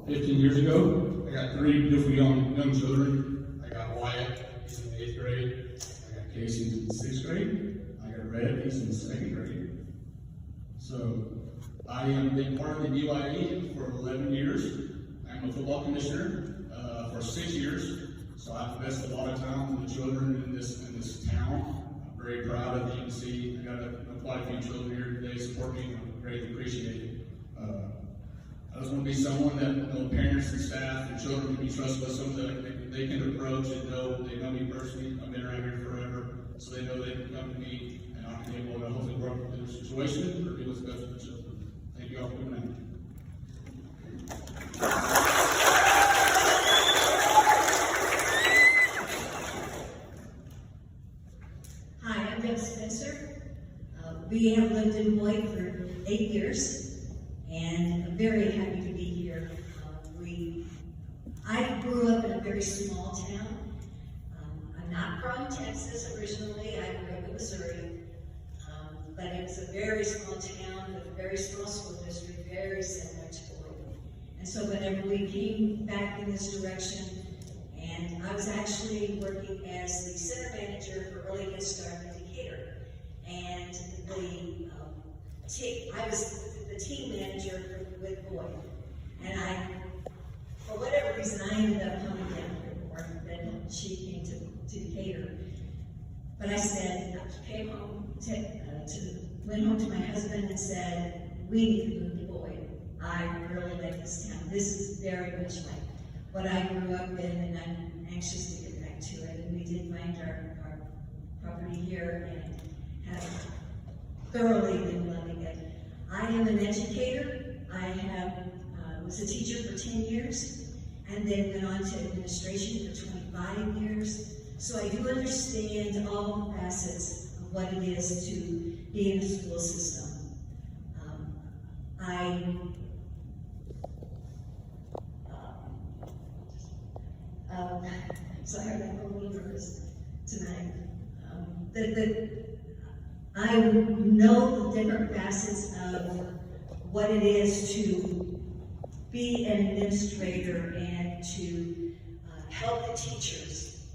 15 years ago. I got three beautiful young children. I got Wyatt, he's in the 8th grade. I got Casey, he's in the 6th grade. I got Red, he's in the 2nd grade. So I have been part of the BYE for 11 years. I'm a football commissioner for 6 years. So I've invested a lot of time with the children in this town. I'm very proud of it. You can see I got quite a few children here today supporting me. I greatly appreciate it. I just want to be someone that parents and staff and children can be trusted with, someone that they can approach and know. They know me personally. I've been around here forever, so they know they can come to me and I can be able to hopefully work through the situation or do what's best for the children. Thank you all for coming out. Hi, I'm Deb Spencer. We have lived in Boyd for 8 years, and I'm very happy to be here. I grew up in a very small town. I'm not from Texas originally. I grew up in Missouri, but it was a very small town with a very small school district, very similar to Boyd. And so whenever we came back in this direction, and I was actually working as the center manager for Early Head Start in Decatur. And I was the team manager with Boyd. And for whatever reason, I ended up coming down here more than she came to Decatur. But I said, I came home, went home to my husband and said, we need to move to Boyd. I really like this town. This is very much like what I grew up in, and I'm anxious to get back to it. And we did find our property here and have thoroughly been loving it. I am an educator. I was a teacher for 10 years and then went on to administration for 25 years. So I do understand all facets of what it is to be in the school system. Sorry, I'm a little nervous tonight. I know the different facets of what it is to be an administrator and to help the teachers.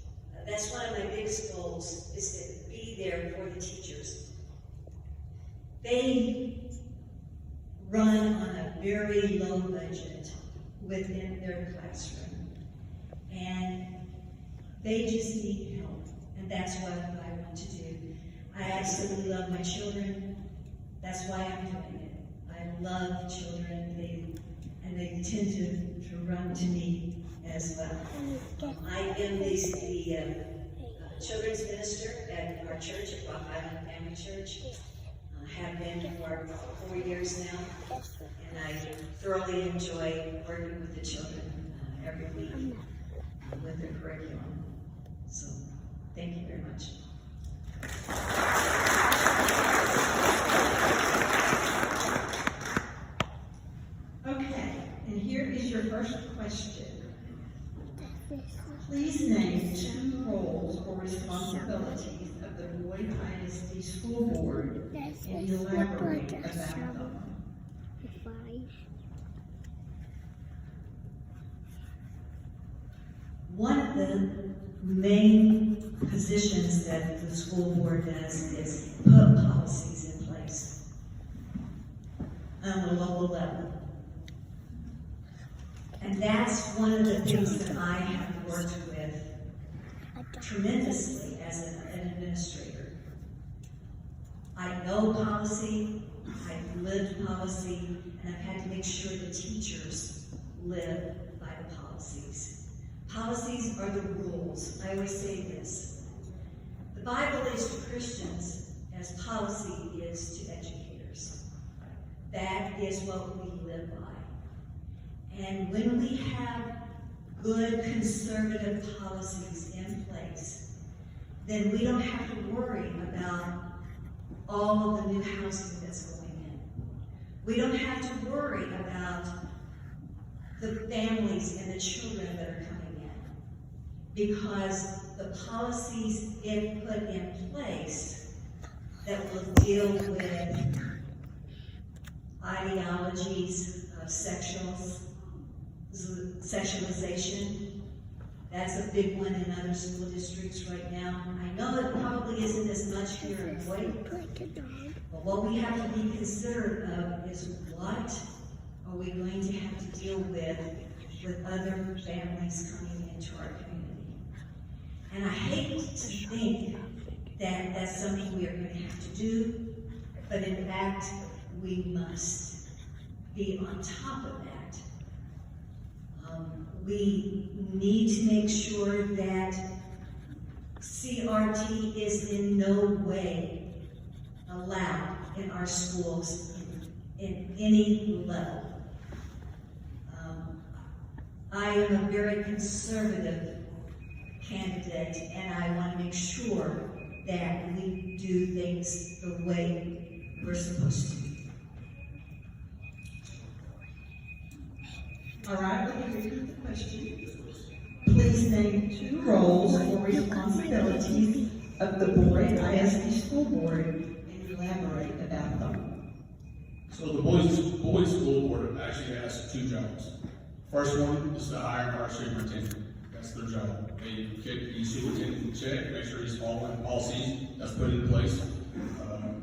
That's one of my biggest goals, is to be there for the teachers. They run on a very low budget within their classroom, and they just need help, and that's what I want to do. I absolutely love my children. That's why I'm doing it. I love children, and they tend to run to me as well. I am the children's minister at our church, at Rock Island Family Church. Have been for 4 years now, and I thoroughly enjoy working with the children every week with their curriculum. So, thank you very much. Okay, and here is your first question. Please name 2 roles or responsibilities of the Boyd ISD School Board and elaborate about them. One of the main positions that the school board does is put policies in place on the local level. And that's one of the things that I have worked with tremendously as an administrator. I know policy, I've lived policy, and I've had to make sure the teachers live by the policies. Policies are the rules. I always say this. The Bible is to Christians as policy is to educators. That is what we live by. And when we have good conservative policies in place, then we don't have to worry about all of the new housing that's going in. We don't have to worry about the families and the children that are coming in, because the policies get put in place that will deal with ideologies of sexualism, sexualization. That's a big one in other school districts right now. I know it probably isn't as much here in Boyd, but what we have to be considerate of is what are we going to have to deal with other families coming into our community. And I hate to think that that's something we are going to have to do, but in fact, we must be on top of that. We need to make sure that CRT is in no way allowed in our schools in any level. I am a very conservative candidate, and I want to make sure that we do things the way we're supposed to. All right, let me repeat the question. Please name 2 roles or responsibilities of the Boyd ISD School Board and elaborate about them. So the Boyd School Board actually has 2 jobs. First one is to hire our superintendent. That's their job. They get the superintendent check, make sure he's following policies that's put in place.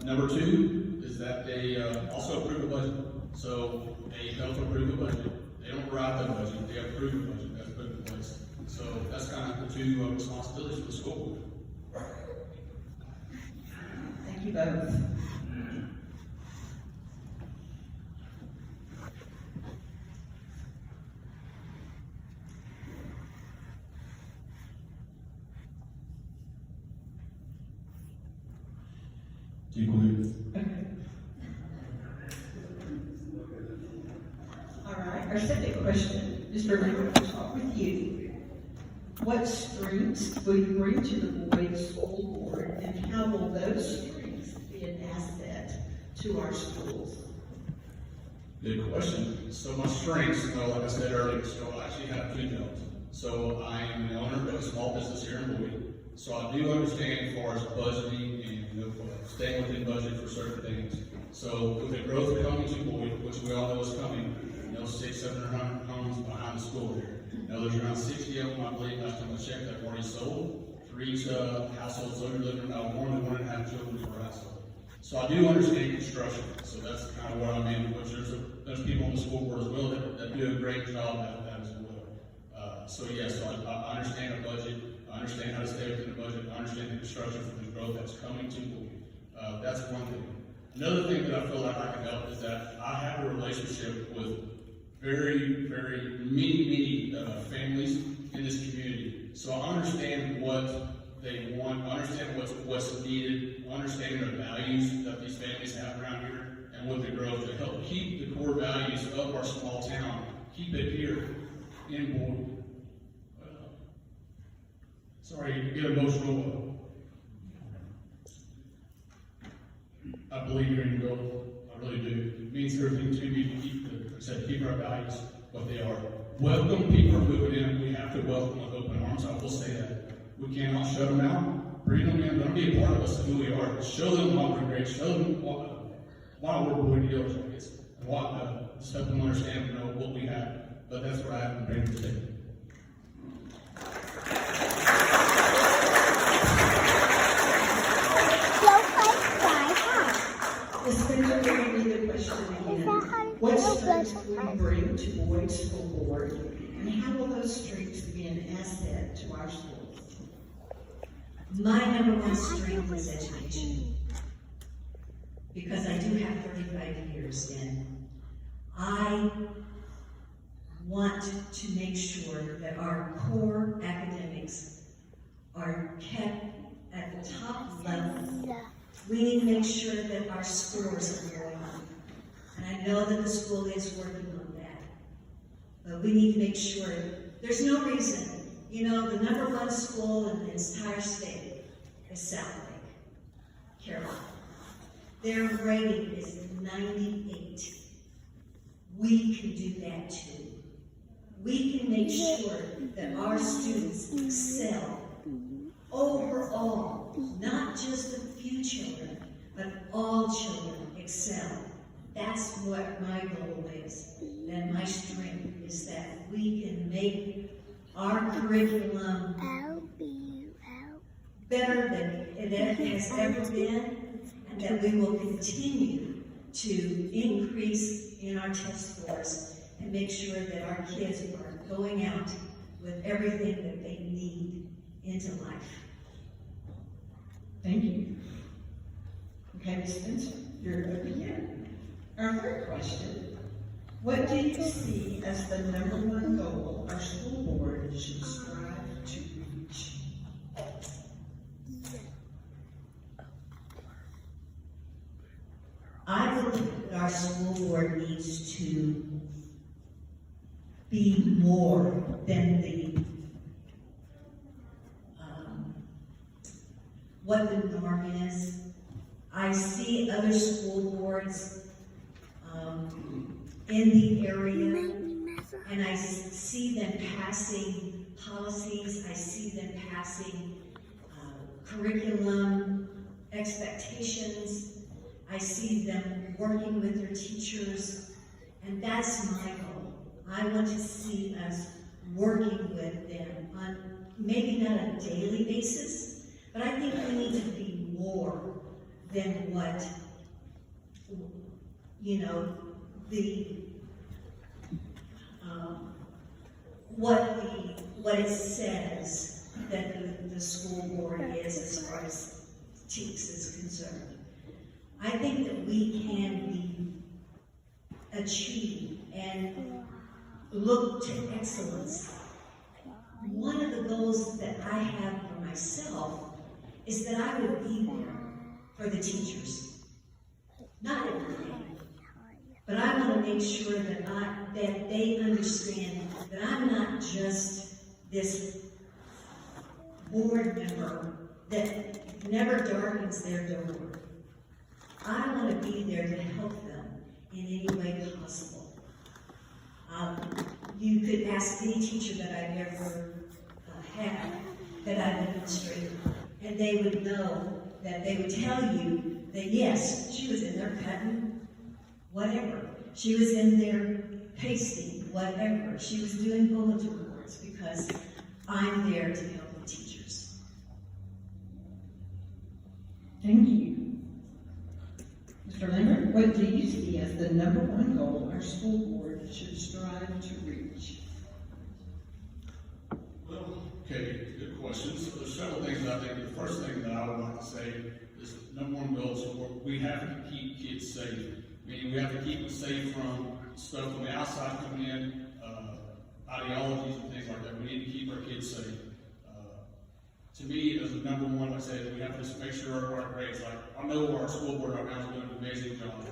Number 2 is that they also approve a budget. So they help approve a budget. They don't write the budget, they approve the budget that's put in place. So that's kind of the 2 responsibilities for the school board. Thank you both. Do you believe? All right, our second question, Mr. Lambert, we'll start with you. What strengths will you bring to the Boyd School Board, and how will those strengths be an asset to our schools? Good question. So my strengths, like I said earlier, so I actually have 2 jobs. So I am the owner of a small business here in Boyd. So I do understand as far as budgeting and staying within budget for certain things. So with the growth coming to Boyd, which we all know is coming, 600-700 homes behind the school here. Now there's around 60 of them, I believe, last time I checked, that have already sold. For each household, so you're looking about more than 1.5 children per household. So I do understand construction, so that's kind of what I'm in, which there's people on the school board as well that do a great job at that as well. So yes, I understand the budget, I understand how to stay within the budget, I understand the construction for the growth that's coming to Boyd. That's one thing. Another thing that I feel like I can help is that I have a relationship with very, very many families in this community. So I understand what they want, I understand what's needed, I understand the values that these families have around here, and what the growth to help keep the core values of our small town, keep it here in Boyd. Sorry to get emotional. I believe here in growth. I really do. It means everything to me to keep our values what they are. Welcome people are moving in. We have to welcome with open arms. I will say that. We cannot shut them out. Bring them in. Let them be a part of us and who we are. Show them why we're great. Show them why we're Boyd Hills, and just help them understand and know what we have. But that's what I have to bring today. Ms. Spencer, let me read the question again. What strengths will you bring to Boyd School Board, and how will those strengths be an asset to our schools? My number 1 strength is education. Because I do have 35 years in. I want to make sure that our core academics are kept at the top level. We need to make sure that our scores are going up. And I know that the school is working on that. But we need to make sure, there's no reason, the number 1 school in the entire state is South Lake, Carolina. Their rating is 98. We can do that too. We can make sure that our students excel overall, not just a few children, but all children excel That's what my goal is, and my strength is that we can make our curriculum better than it has ever been, and that we will continue to increase in our test scores and make sure that our kids are going out with everything that they need into life. Thank you. Okay, Ms. Spencer, you're up again. Our third question, what do you see as the number one goal our school board should strive to reach? I believe that our school board needs to be more than what the norm is. I see other school boards in the area, and I see them passing policies, I see them passing curriculum expectations, I see them working with their teachers, and that's my goal. I want to see us working with them on maybe not a daily basis, but I think we need to be more than what, what it says that the school board is as far as TEKS is concerned. I think that we can achieve and look to excellence. One of the goals that I have for myself is that I would be there for the teachers. Not everything, but I want to make sure that they understand that I'm not just this board member that never darkens their door. I want to be there to help them in any way possible. You could ask any teacher that I've ever had that I've administrated, and they would know that they would tell you that yes, she was in there cutting whatever. She was in there pasting whatever. She was doing bulletin boards because I'm there to help the teachers. Thank you. Mr. Lambert, what do you see as the number one goal our school board should strive to reach? Well, okay, good questions. So there's several things that I think. The first thing that I would like to say is number one goal is we have to keep kids safe. Meaning we have to keep them safe from stuff from the outside coming in, ideologies and things like that. We need to keep our kids safe. To me, as the number one, like I said, we have to just make sure our grades, like, I know our school board right now is doing an amazing job.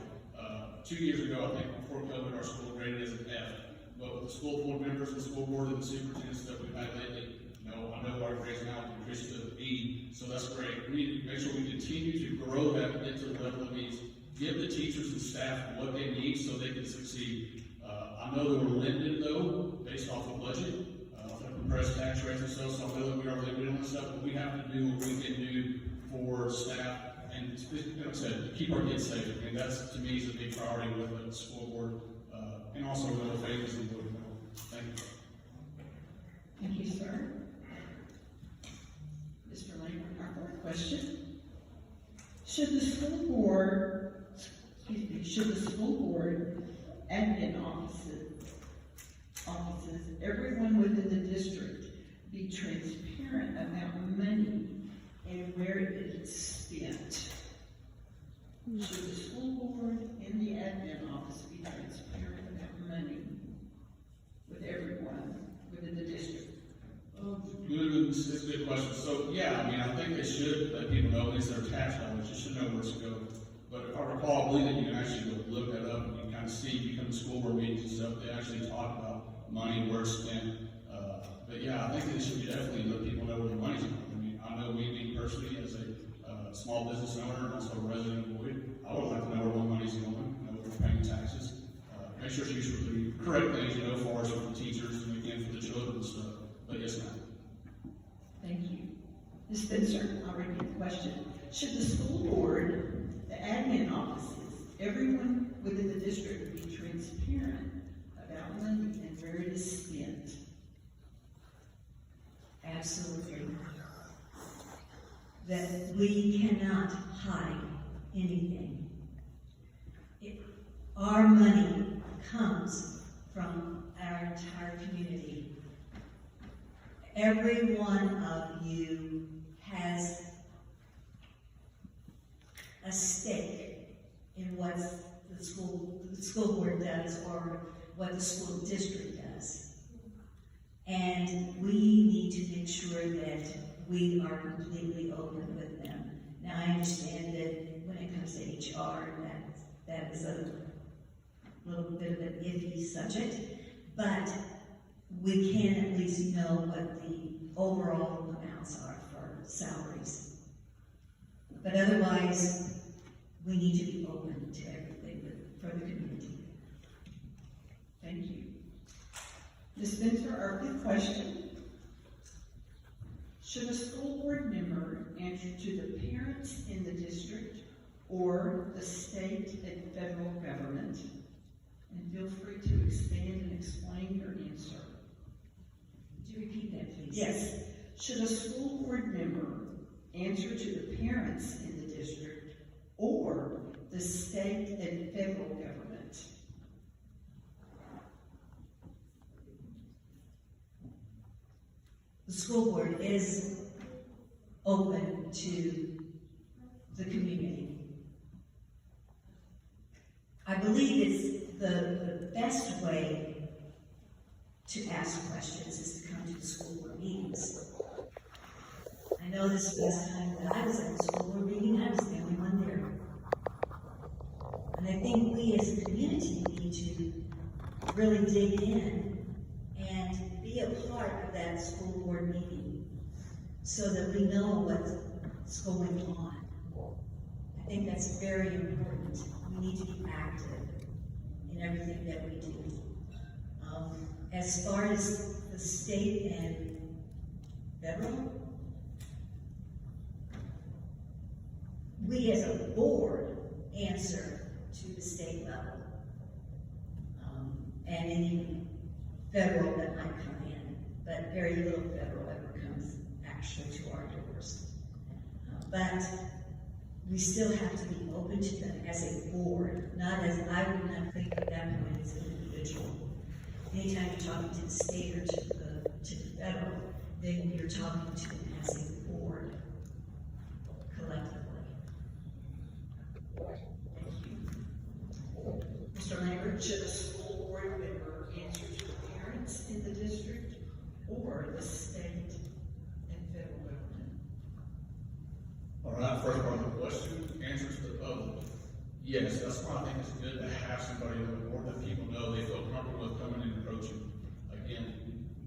2 years ago, I think, before COVID, our school graded as an F. But with the school board members, the school board, and the superintendent stuff we've had lately, I know our grades now have increased to E, so that's great. We need to make sure we continue to grow that into the level it needs. Give the teachers and staff what they need so they can succeed. I know that we're limited, though, based off of budget. Compressed tax rates and stuff, so I know that we are limited on this stuff, but we have to do what we can do for staff and, like I said, keep our kids safe. I mean, that's, to me, is a big priority with the school board, and also with other families and board. Thank you. Thank you, sir. Mr. Lambert, our fourth question. Should the school board admin offices, everyone within the district, be transparent about money and where it is spent? Should the school board and the admin office be transparent about money with everyone within the district? It's a good question. So, yeah, I mean, I think they should let people know, at least their tax dollars, you should know where to go. But if I recall, I believe that you can actually go look that up and you can kind of see, you come to school board meetings and stuff, they actually talk about money, where it's spent. But yeah, I think that it should definitely let people know where the money's going. I mean, I know me personally, as a small business owner and also a resident of Boyd, I would like to know where my money's going, know where we're paying taxes. Make sure it's used for the correct things, as far as for the teachers and again for the children and stuff. But yes, ma'am. Thank you. Ms. Spencer, I'll repeat the question. Should the school board, the admin offices, everyone within the district be transparent about money and where it is spent. Absolutely. That we cannot hide anything. Our money comes from our entire community. Every one of you has a stake in what the school board does or what the school district does. And we need to make sure that we are completely open with them. Now, I understand that when it comes to HR, that is a little bit of an iffy subject, but we can at least know what the overall amounts are for salaries. But otherwise, we need to be open to everything for the community. Thank you. Ms. Spencer, our fifth question. Should a school board member answer to the parents in the district or the state and federal government? And feel free to expand and explain your answer. Would you repeat that, please? Yes. Should a school board member answer to the parents in the district or the state and federal government? The school board is open to the community. I believe it's the best way to ask questions is to come to the school board meetings. I know this last time that I was at the school board meeting, I was the only one there. And I think we as a community need to really dig in and be a part of that school board meeting so that we know what's going on. I think that's very important. We need to be active in everything that we do. As far as the state and federal, we as a board answer to the state level and any federal that might come in, but very little federal ever comes actually to our doors. But we still have to be open to them as a board, not as, I would not think at that point as an individual. Anytime you're talking to the state or to the federal, then you're talking to them as a board, collectively. Thank you. Mr. Lambert, should a school board member answer to the parents in the district or the state and federal government? All right, first part of the question, answers to the public. Yes, that's why I think it's good to have somebody on the board that people know they feel comfortable with coming and approaching. Again,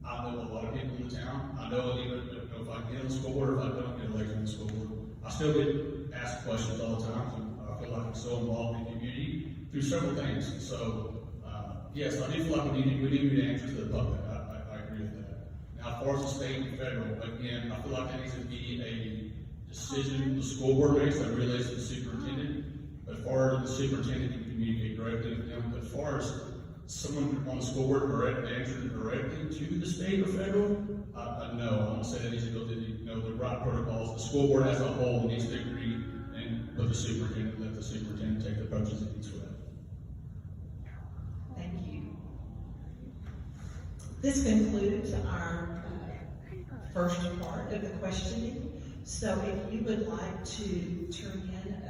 I know a lot of people in the town. I know even if I get on the school board or if I don't get elected on the school board, I still get asked questions all the time. And I feel like I'm so involved in the community through several things. So, yes, I do feel like we need to answer to the public. I agree with that. Now, as far as the state and federal, again, I feel like there needs to be a decision the school board makes that relates to the superintendent. As far as the superintendent can communicate directly with them, but as far as someone on the school board answering directly to the state or federal, no, I don't say that needs to go through the right protocols. The school board as a whole needs to agree and with the superintendent, let the superintendent take the approaches it needs for that. Thank you. This concludes our first part of the questioning. So if you would like to turn in